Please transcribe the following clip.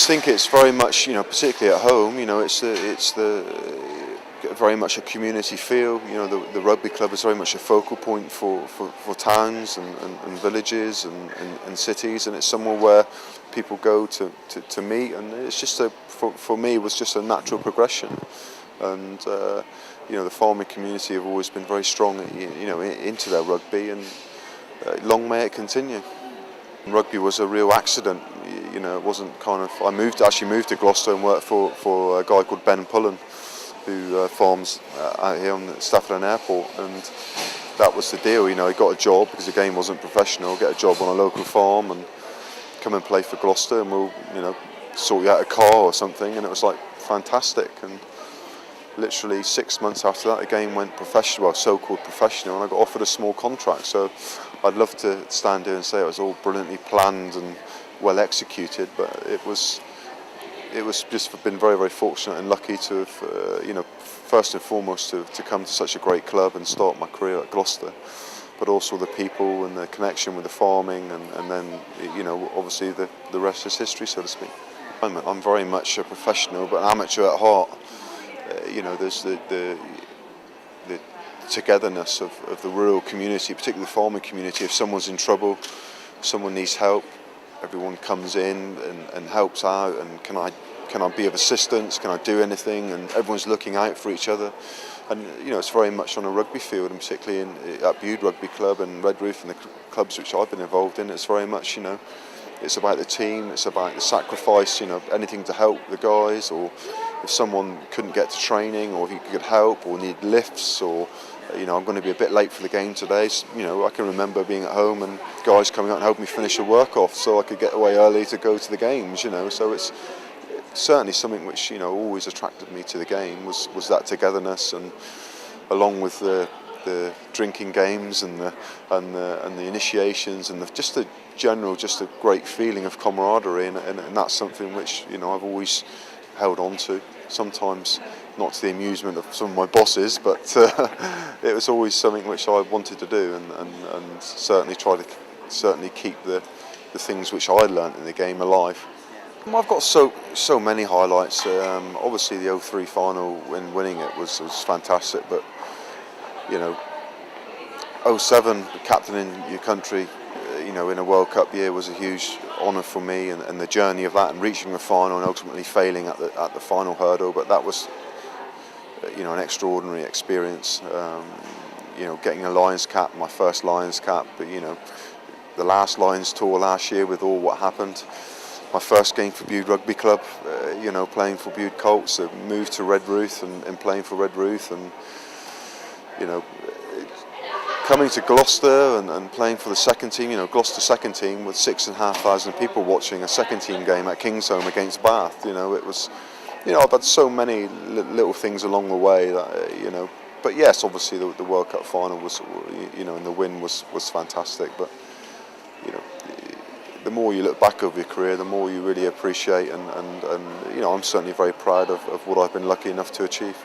I think it's very much, particularly at home, very much a community feel. The rugby club is very much a focal point for towns and villages and cities, and it's somewhere where people go to meet, and it's just for me it was just a natural progression. And the farming community have always been very strong, into their rugby, and long may it continue. Rugby was a real accident. It wasn't I actually moved to Gloucester and worked for a guy called Ben Pullen, who farms out here on the Stafford Airport, and that was the deal. He got a job because the game wasn't professional. Get a job on a local farm and come and play for Gloucester, and we'll sort you out a car or something. And it was like fantastic. And literally 6 months after that, the game went professional, well, so-called professional, and I got offered a small contract. So I'd love to stand here and say it was all brilliantly planned and well executed, but it was just been very, very fortunate and lucky to have, first and foremost to come to such a great club and start my career at Gloucester, but also the people and the connection with the farming, and then, obviously the rest is history, so to speak. I'm very much a professional, but an amateur at heart. There's the togetherness of the rural community, particularly the farming community. If someone's in trouble, someone needs help, everyone comes in and helps out, and can I be of assistance, can I do anything, and everyone's looking out for each other. And it's very much on a rugby field, and particularly at Bude Rugby Club and Redruth and the clubs which I've been involved in, it's very much, it's about the team, it's about the sacrifice, anything to help the guys, or if someone couldn't get to training, or if you could help, or need lifts, or I'm going to be a bit late for the game today. I can remember being at home and guys coming out and helping me finish a work off so I could get away early to go to the games. So it's certainly something which always attracted me to the game was that togetherness, and along with the drinking games and the initiations and just a great feeling of camaraderie, and that's something which I've always held on to. Sometimes not to the amusement of some of my bosses, but it was always something which I wanted to do, and certainly try to keep the things which I learnt in the game alive. I've got so many highlights. Obviously the 03 final, when winning it was fantastic, but 07 captaining your country in a World Cup year was a huge honour for me, and the journey of that, and reaching the final and ultimately failing at the final hurdle. But that was an extraordinary experience. Getting a Lions cap, my first Lions cap, but the last Lions tour last year with all what happened. My first game for Bude Rugby Club, playing for Bude Colts, moved to Redruth and playing for Redruth, and coming to Gloucester and playing for the second team, Gloucester second team with 6,500 people watching a second team game at Kingsholm against Bath. It was, I've had so many little things along the way that, but yes, obviously the World Cup final was, and the win was fantastic. But, the more you look back over your career, the more you really appreciate, and I'm certainly very proud of what I've been lucky enough to achieve.